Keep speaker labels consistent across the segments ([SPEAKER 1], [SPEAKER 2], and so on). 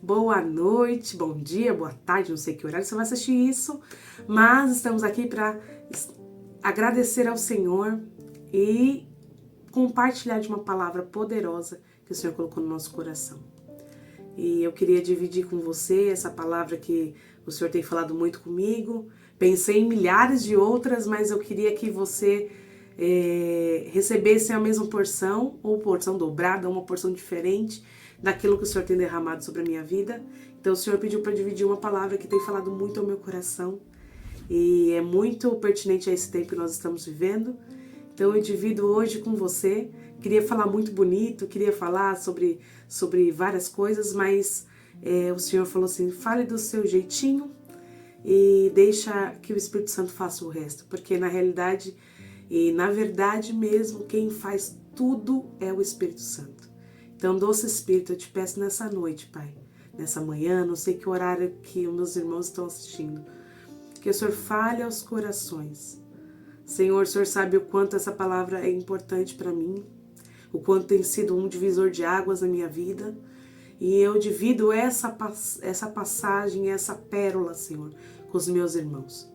[SPEAKER 1] boa noite, bom dia, boa tarde, não sei que horário você vai assistir isso, mas estamos aqui para agradecer ao Senhor e compartilhar de uma palavra poderosa que o Senhor colocou no nosso coração. E eu queria dividir com você essa palavra que o Senhor tem falado muito comigo. Pensei em milhares de outras, mas eu queria que você recebesse a mesma porção, ou porção dobrada, uma porção diferente daquilo que o Senhor tem derramado sobre a minha vida. Então o Senhor pediu para dividir uma palavra que tem falado muito ao meu coração e é muito pertinente a esse tempo que nós estamos vivendo. Então eu divido hoje com você. Queria falar muito bonito, queria falar sobre várias coisas, mas o Senhor falou assim, fale do seu jeitinho e deixa que o Espírito Santo faça o resto, porque na realidade e na verdade mesmo, quem faz tudo é o Espírito Santo. Então, doce Espírito, eu te peço nessa noite, Pai, nessa manhã, não sei que horário que os meus irmãos estão assistindo, que o Senhor fale aos corações. Senhor, o Senhor sabe o quanto essa palavra é importante para mim, o quanto tem sido um divisor de águas na minha vida, e eu divido essa passagem, essa pérola, Senhor, com os meus irmãos.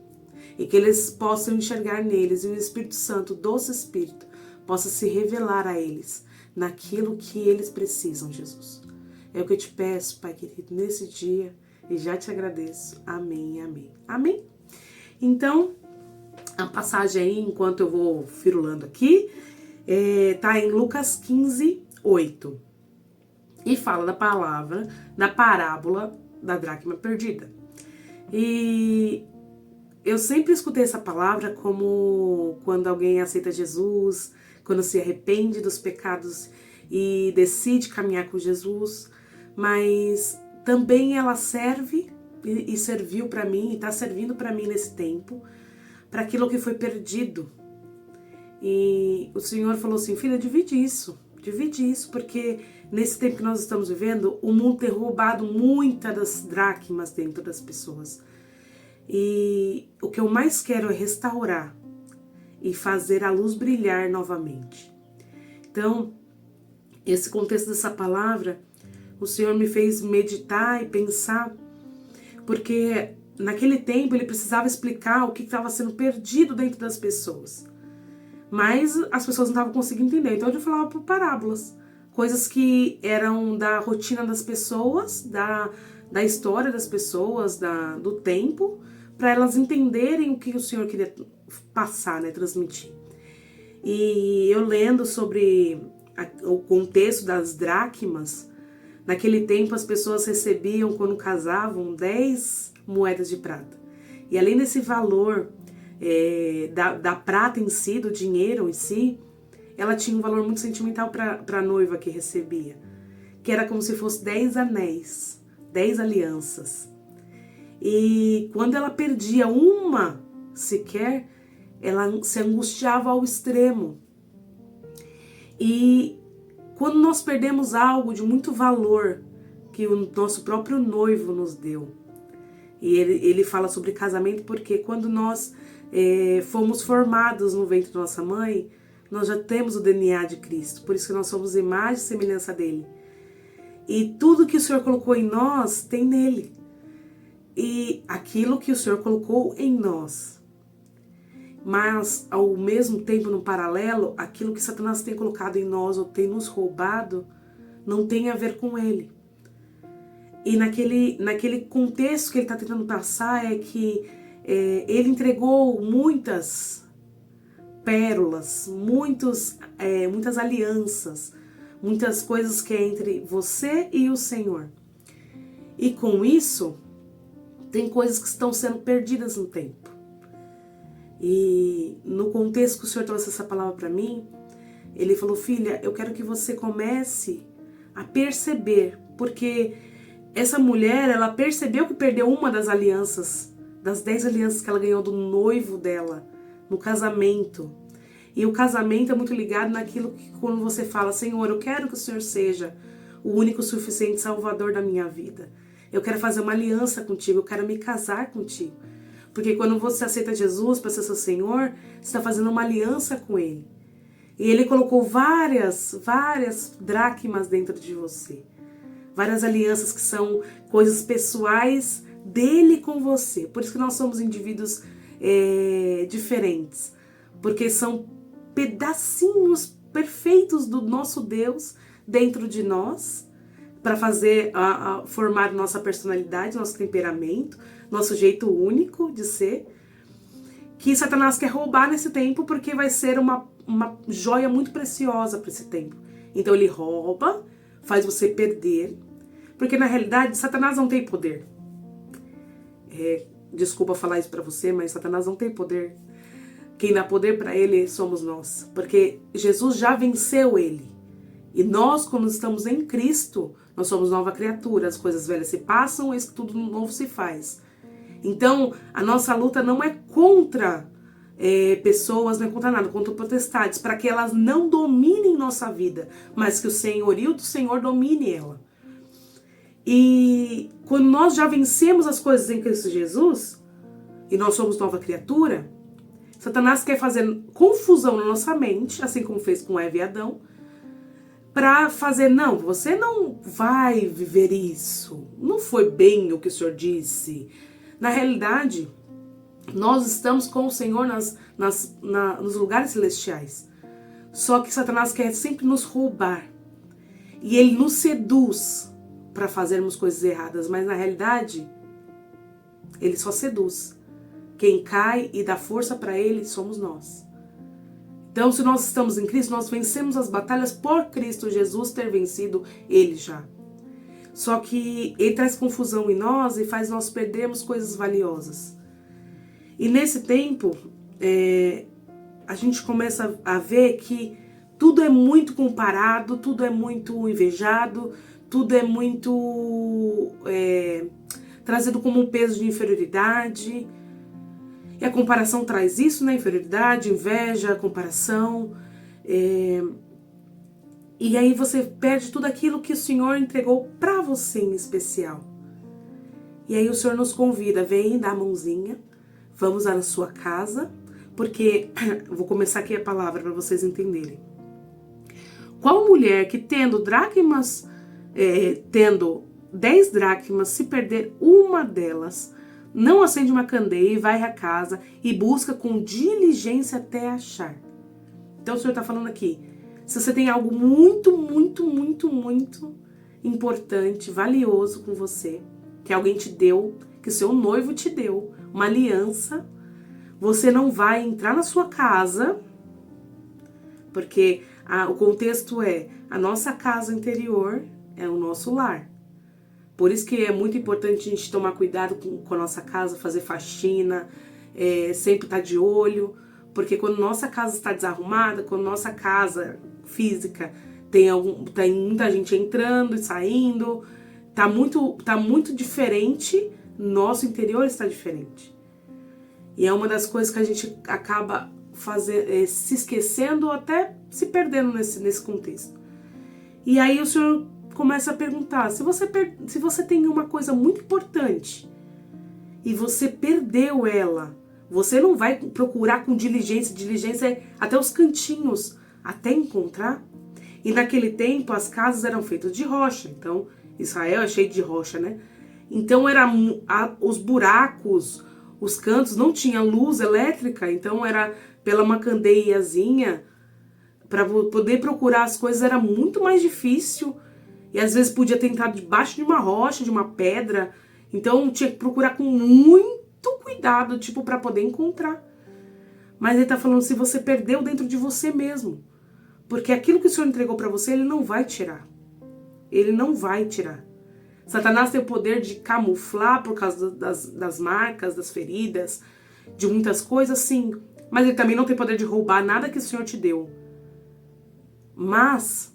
[SPEAKER 1] E que eles possam enxergar neles, e o Espírito Santo, o doce Espírito, possa se revelar a eles, naquilo que eles precisam, Jesus. É o que eu te peço, Pai querido, nesse dia, e já te agradeço. Amém, amém. Amém? Então, a passagem aí, enquanto eu vou firulando aqui, tá em Lucas 15, 8. E fala da parábola da dracma perdida. E eu sempre escutei essa palavra como quando alguém aceita Jesus, quando se arrepende dos pecados e decide caminhar com Jesus, mas também ela serve e serviu para mim, e está servindo para mim nesse tempo, para aquilo que foi perdido. E o Senhor falou assim, filha, divide isso, porque nesse tempo que nós estamos vivendo, o mundo tem roubado muitas das dracmas dentro das pessoas. E o que eu mais quero é restaurar e fazer a luz brilhar novamente. Então, esse contexto dessa palavra, o Senhor me fez meditar e pensar, porque naquele tempo ele precisava explicar o que estava sendo perdido dentro das pessoas. Mas as pessoas não estavam conseguindo entender, então ele falava por parábolas, coisas que eram da rotina das pessoas, da história das pessoas, do tempo, para elas entenderem o que o Senhor queria passar, né, transmitir. E eu lendo sobre o contexto das dracmas, naquele tempo as pessoas recebiam, quando casavam, 10 moedas de prata. E além desse valor da prata em si, do dinheiro em si, ela tinha um valor muito sentimental para a noiva que recebia, que era como se fosse 10 anéis, 10 alianças. E quando ela perdia uma sequer, ela se angustiava ao extremo. E quando nós perdemos algo de muito valor que o nosso próprio noivo nos deu, e ele fala sobre casamento porque quando nós fomos formados no ventre da nossa mãe, nós já temos o DNA de Cristo, por isso que nós somos imagem e semelhança dele. E tudo que o Senhor colocou em nós tem nele. E aquilo que o Senhor colocou em nós. Mas, ao mesmo tempo, no paralelo, aquilo que Satanás tem colocado em nós ou tem nos roubado, não tem a ver com ele. E naquele contexto que ele está tentando passar é que ele entregou muitas pérolas, muitas alianças, muitas coisas que é entre você e o Senhor. E com isso, tem coisas que estão sendo perdidas no tempo. E no contexto que o Senhor trouxe essa palavra para mim, ele falou, filha, eu quero que você comece a perceber, porque essa mulher, ela percebeu que perdeu uma das alianças, das 10 alianças que ela ganhou do noivo dela, no casamento. E o casamento é muito ligado naquilo que quando você fala, Senhor, eu quero que o Senhor seja o único suficiente salvador da minha vida. Eu quero fazer uma aliança contigo, eu quero me casar contigo. Porque quando você aceita Jesus para ser seu Senhor, você está fazendo uma aliança com Ele. E Ele colocou várias dracmas dentro de você. várias alianças que são coisas pessoais dele com você. Por isso que nós somos indivíduos diferentes, porque são pedacinhos perfeitos do nosso Deus dentro de nós, para fazer, formar nossa personalidade, nosso temperamento, nosso jeito único de ser, que Satanás quer roubar nesse tempo, porque vai ser uma joia muito preciosa para esse tempo. Então ele rouba, faz você perder, porque na realidade Satanás não tem poder. Desculpa falar isso para você, mas Satanás não tem poder. Quem dá poder para ele somos nós, porque Jesus já venceu ele. E nós, quando estamos em Cristo, nós somos nova criatura. As coisas velhas se passam, e tudo novo se faz. Então, a nossa luta não é contra pessoas, não é contra nada, contra potestades, para que elas não dominem nossa vida, mas que o senhorio do Senhor domine ela. E quando nós já vencemos as coisas em Cristo Jesus, e nós somos nova criatura, Satanás quer fazer confusão na nossa mente, assim como fez com Eva e Adão, para fazer, não, você não vai viver isso, não foi bem o que o Senhor disse. Na realidade, nós estamos com o Senhor nos lugares celestiais. Só que Satanás quer sempre nos roubar. E ele nos seduz para fazermos coisas erradas. Mas na realidade, ele só seduz. Quem cai e dá força para ele somos nós. Então, se nós estamos em Cristo, nós vencemos as batalhas por Cristo Jesus ter vencido ele já. Só que ele traz confusão em nós e faz nós perdermos coisas valiosas. E nesse tempo, a gente começa a ver que tudo é muito comparado, tudo é muito invejado, tudo é muito trazido como um peso de inferioridade. E a comparação traz isso, né? Inferioridade, inveja, comparação. E aí você perde tudo aquilo que o Senhor entregou para você em especial. E aí o Senhor nos convida, vem, dá a mãozinha, vamos lá na sua casa, porque, vou começar aqui a palavra para vocês entenderem. Qual mulher que tendo 10 dracmas, se perder uma delas, não acende uma candeia e vai à casa e busca com diligência até achar? Então o Senhor está falando aqui, se você tem algo muito, muito, muito, muito importante, valioso com você, que alguém te deu, que o seu noivo te deu, uma aliança, você não vai entrar na sua casa, porque o contexto a nossa casa interior é o nosso lar. Por isso que é muito importante a gente tomar cuidado com a nossa casa, fazer faxina, sempre estar de olho, porque quando nossa casa está desarrumada, quando nossa casa física tem muita gente entrando e saindo, tá muito diferente, nosso interior está diferente. E é uma das coisas que a gente acaba se esquecendo ou até se perdendo nesse contexto. E aí o Senhor começa a perguntar, se você tem uma coisa muito importante e você perdeu ela, você não vai procurar com diligência até os cantinhos, até encontrar? E naquele tempo as casas eram feitas de rocha, então Israel é cheio de rocha, né? Então os buracos, os cantos, não tinha luz elétrica, então era pela uma candeiazinha, para poder procurar as coisas era muito mais difícil, e às vezes podia ter entrado debaixo de uma rocha, de uma pedra, então tinha que procurar com muito cuidado, para poder encontrar. Mas ele tá falando, se você perdeu dentro de você mesmo, porque aquilo que o Senhor entregou para você, ele não vai tirar. Ele não vai tirar. Satanás tem o poder de camuflar por causa das marcas, das feridas, de muitas coisas, sim. Mas ele também não tem poder de roubar nada que o Senhor te deu. Mas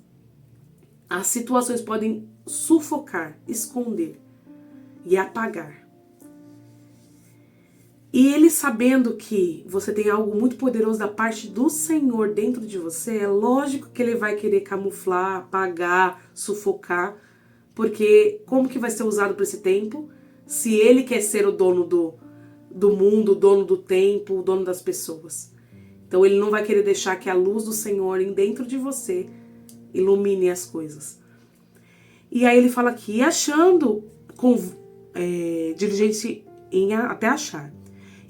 [SPEAKER 1] as situações podem sufocar, esconder e apagar. E ele, sabendo que você tem algo muito poderoso da parte do Senhor dentro de você, é lógico que ele vai querer camuflar, apagar, sufocar, porque como que vai ser usado para esse tempo se ele quer ser o dono do mundo, o dono do tempo, o dono das pessoas? Então ele não vai querer deixar que a luz do Senhor dentro de você ilumine as coisas. E aí ele fala aqui, achando, diligente em até achar.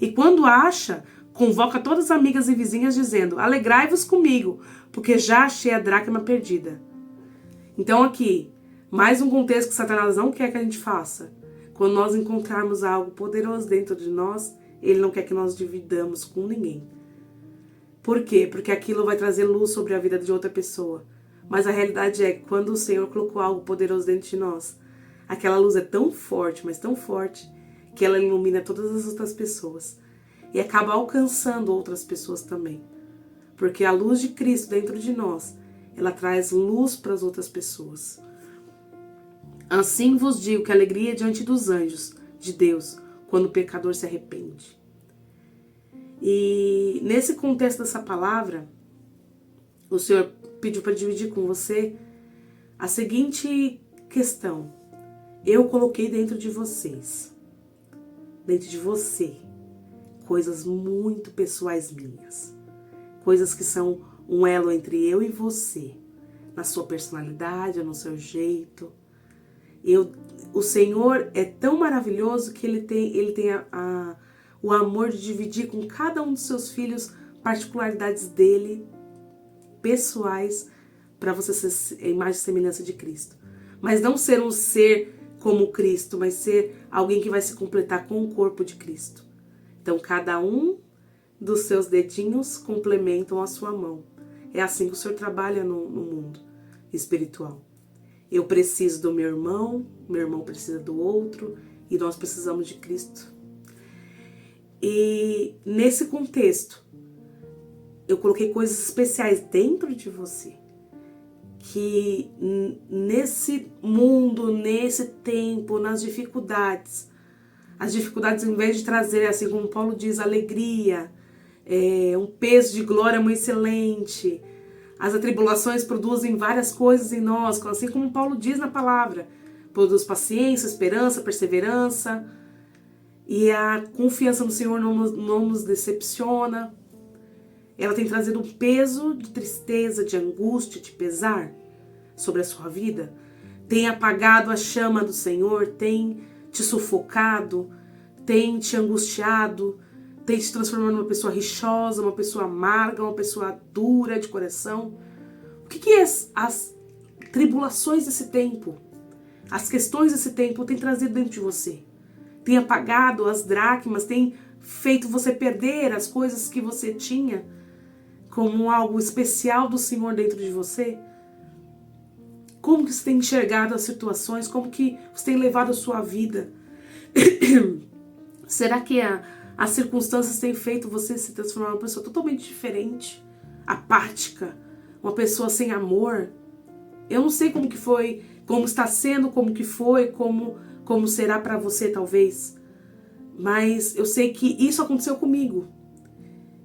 [SPEAKER 1] E quando acha, convoca todas as amigas e vizinhas dizendo, alegrai-vos comigo, porque já achei a dracma perdida. Então aqui, mais um contexto que Satanás não quer que a gente faça. Quando nós encontrarmos algo poderoso dentro de nós, ele não quer que nós dividamos com ninguém. Por quê? Porque aquilo vai trazer luz sobre a vida de outra pessoa. Mas a realidade é que quando o Senhor colocou algo poderoso dentro de nós, aquela luz é tão forte, mas tão forte, que ela ilumina todas as outras pessoas. E acaba alcançando outras pessoas também. Porque a luz de Cristo dentro de nós, ela traz luz para as outras pessoas. Assim vos digo que a alegria é diante dos anjos de Deus, quando o pecador se arrepende. E nesse contexto dessa palavra, o Senhor pediu para dividir com você a seguinte questão. Eu coloquei dentro de vocês, dentro de você, coisas muito pessoais minhas. Coisas que são um elo entre eu e você, na sua personalidade, no seu jeito. O Senhor é tão maravilhoso que Ele tem o amor de dividir com cada um dos seus filhos particularidades dele, pessoais, para você ser a imagem e semelhança de Cristo. Mas não ser um ser como Cristo, mas ser alguém que vai se completar com o corpo de Cristo. Então, cada um dos seus dedinhos complementam a sua mão. É assim que o Senhor trabalha no mundo espiritual. Eu preciso do meu irmão precisa do outro, e nós precisamos de Cristo. E nesse contexto, eu coloquei coisas especiais dentro de você, que nesse mundo, nesse tempo, nas dificuldades, as dificuldades, em vez de trazer, assim como Paulo diz, alegria, um peso de glória muito excelente, as atribulações produzem várias coisas em nós, assim como Paulo diz na palavra, produz paciência, esperança, perseverança, e a confiança no Senhor não nos decepciona. Ela tem trazido um peso de tristeza, de angústia, de pesar sobre a sua vida. Tem apagado a chama do Senhor, tem te sufocado, tem te angustiado, tem te transformado numa pessoa rixosa, uma pessoa amarga, uma pessoa dura de coração. O que é as tribulações desse tempo, as questões desse tempo tem trazido dentro de você? Tem apagado as dracmas, tem feito você perder as coisas que você tinha como algo especial do Senhor dentro de você? Como que você tem enxergado as situações? Como que você tem levado a sua vida? Será que as circunstâncias têm feito você se transformar numa pessoa totalmente diferente? Apática? Uma pessoa sem amor? Eu não sei como que foi, como está sendo, como que foi, como será para você talvez. Mas eu sei que isso aconteceu comigo.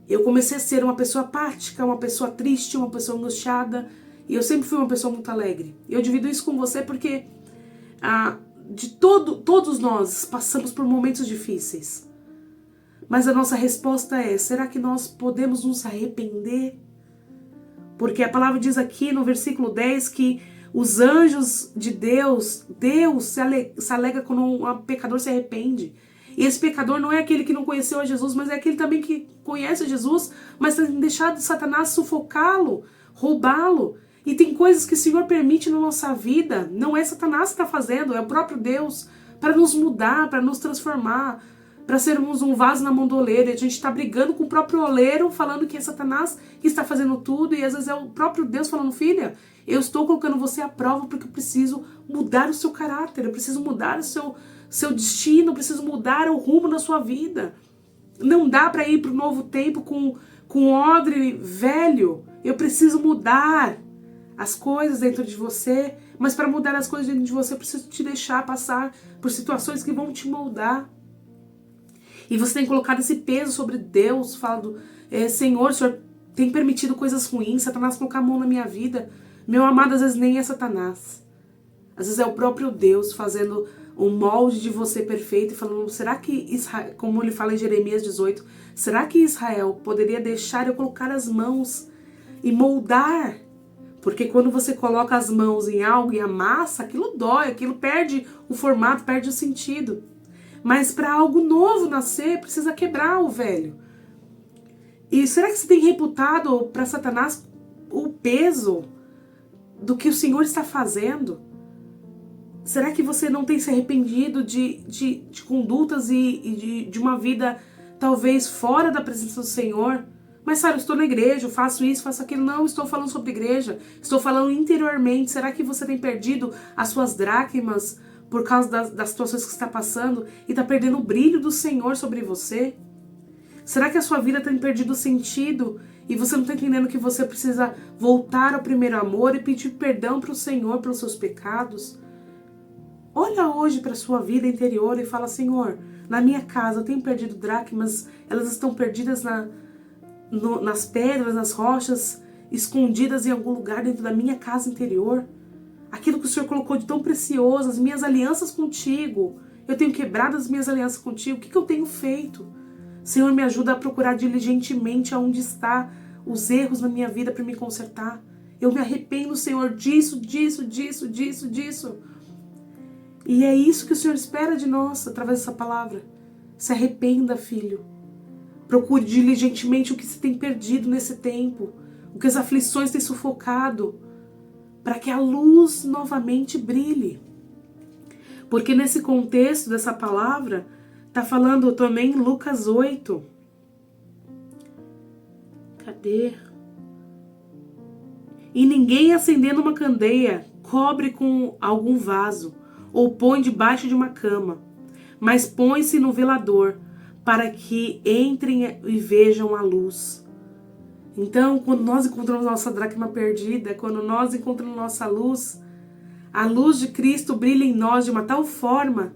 [SPEAKER 1] Eu comecei a ser uma pessoa apática, uma pessoa triste, uma pessoa angustiada. E eu sempre fui uma pessoa muito alegre. Eu divido isso com você porque todos nós passamos por momentos difíceis. Mas a nossa resposta é, será que nós podemos nos arrepender? Porque a palavra diz aqui no versículo 10 que os anjos de Deus se alegra quando um pecador se arrepende. E esse pecador não é aquele que não conheceu a Jesus, mas é aquele também que conhece Jesus, mas tem deixado Satanás sufocá-lo, roubá-lo. E tem coisas que o Senhor permite na nossa vida, não é Satanás que está fazendo, é o próprio Deus, para nos mudar, para nos transformar, para sermos um vaso na mão do oleiro. E a gente está brigando com o próprio oleiro, falando que é Satanás que está fazendo tudo, e às vezes é o próprio Deus falando, filha, eu estou colocando você à prova porque eu preciso mudar o seu caráter, eu preciso mudar o seu destino, eu preciso mudar o rumo da sua vida. Não dá para ir para o novo tempo com odre velho. Eu preciso mudar as coisas dentro de você, mas para mudar as coisas dentro de você, eu preciso te deixar passar por situações que vão te moldar. E você tem colocado esse peso sobre Deus, falando, Senhor, o Senhor tem permitido coisas ruins, Satanás colocar a mão na minha vida. Meu amado, às vezes nem é Satanás. Às vezes é o próprio Deus fazendo um molde de você perfeito e falando, será que Israel, como ele fala em Jeremias 18, será que Israel poderia deixar eu colocar as mãos e moldar? Porque quando você coloca as mãos em algo e amassa, aquilo dói, aquilo perde o formato, perde o sentido. Mas para algo novo nascer, precisa quebrar o velho. E será que você tem reputado para Satanás o peso do que o Senhor está fazendo? Será que você não tem se arrependido de condutas e de uma vida talvez fora da presença do Senhor? Mas, Sara, eu estou na igreja, eu faço isso, faço aquilo. Não, estou falando sobre igreja. Estou falando interiormente. Será que você tem perdido as suas dracmas por causa das situações que você está passando e está perdendo o brilho do Senhor sobre você? Será que a sua vida tem perdido o sentido e você não está entendendo que você precisa voltar ao primeiro amor e pedir perdão para o Senhor pelos seus pecados? Olha hoje para a sua vida interior e fala: Senhor, na minha casa eu tenho perdido dracmas, elas estão perdidas nas pedras, nas rochas, escondidas em algum lugar dentro da minha casa interior. Aquilo que o Senhor colocou de tão precioso, as minhas alianças contigo, eu tenho quebrado as minhas alianças contigo. O que eu tenho feito? Senhor, me ajuda a procurar diligentemente aonde está os erros na minha vida para me consertar. Eu me arrependo, Senhor, disso. E é isso que o Senhor espera de nós através dessa palavra. Se arrependa, filho. Procure diligentemente o que se tem perdido nesse tempo, o que as aflições têm sufocado, para que a luz novamente brilhe. Porque nesse contexto dessa palavra, está falando também em Lucas 8. Cadê? E ninguém acendendo uma candeia cobre com algum vaso ou põe debaixo de uma cama, mas põe-se no velador, para que entrem e vejam a luz. Então, quando nós encontramos nossa dracma perdida, quando nós encontramos nossa luz, a luz de Cristo brilha em nós de uma tal forma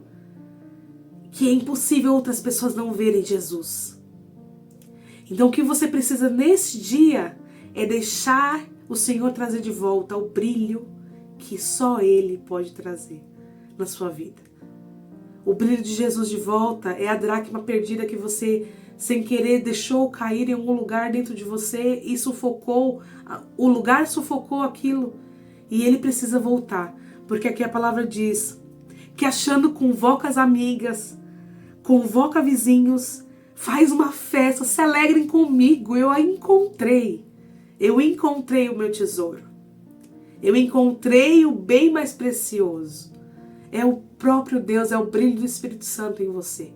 [SPEAKER 1] que é impossível outras pessoas não verem Jesus. Então, o que você precisa nesse dia é deixar o Senhor trazer de volta o brilho que só Ele pode trazer na sua vida. O brilho de Jesus de volta é a dracma perdida que você, sem querer, deixou cair em algum lugar dentro de você e sufocou, o lugar sufocou aquilo. E ele precisa voltar, porque aqui a palavra diz que achando convoca as amigas, convoca vizinhos, faz uma festa, se alegrem comigo, eu encontrei o meu tesouro. Eu encontrei o bem mais precioso. É o próprio Deus, é o brilho do Espírito Santo em você.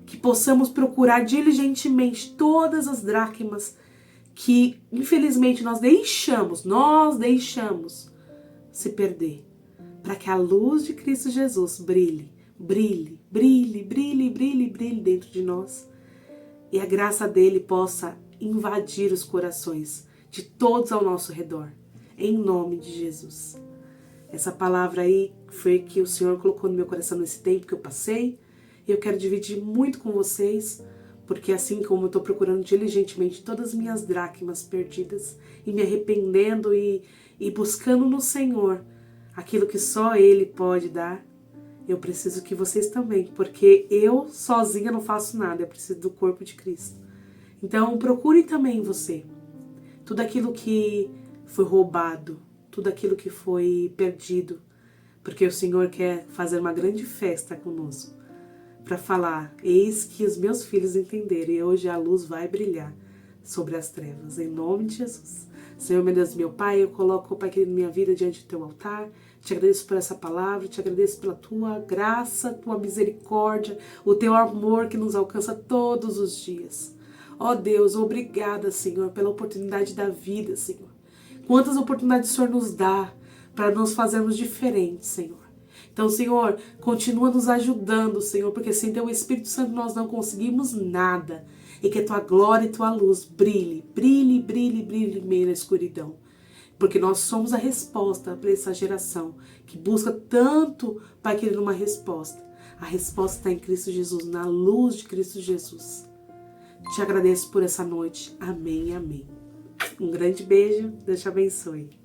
[SPEAKER 1] Que possamos procurar diligentemente todas as dracmas que, infelizmente, nós deixamos se perder. Para que a luz de Cristo Jesus brilhe dentro de nós. E a graça dele possa invadir os corações de todos ao nosso redor. Em nome de Jesus. Essa palavra aí foi que o Senhor colocou no meu coração nesse tempo que eu passei. E eu quero dividir muito com vocês, porque assim como eu estou procurando diligentemente todas as minhas dracmas perdidas e me arrependendo e buscando no Senhor aquilo que só Ele pode dar, eu preciso que vocês também, porque eu sozinha não faço nada, eu preciso do corpo de Cristo. Então procure também você, tudo aquilo que foi roubado, tudo aquilo que foi perdido, porque o Senhor quer fazer uma grande festa conosco, para falar: eis que os meus filhos entenderam e hoje a luz vai brilhar sobre as trevas, em nome de Jesus. Senhor, meu Deus, meu Pai, eu coloco, Pai querido, minha vida diante do Teu altar. Te agradeço por essa palavra, te agradeço pela Tua graça, Tua misericórdia, o Teu amor que nos alcança todos os dias. Ó Deus, obrigada, Senhor, pela oportunidade da vida, Senhor. Quantas oportunidades o Senhor nos dá para nos fazermos diferentes, Senhor. Então, Senhor, continua nos ajudando, Senhor, porque sem Teu Espírito Santo nós não conseguimos nada. E que a Tua glória e Tua luz brilhe em meio à escuridão. Porque nós somos a resposta para essa geração que busca tanto para querer uma resposta. A resposta está em Cristo Jesus, na luz de Cristo Jesus. Te agradeço por essa noite. Amém, amém. Um grande beijo, Deus te abençoe.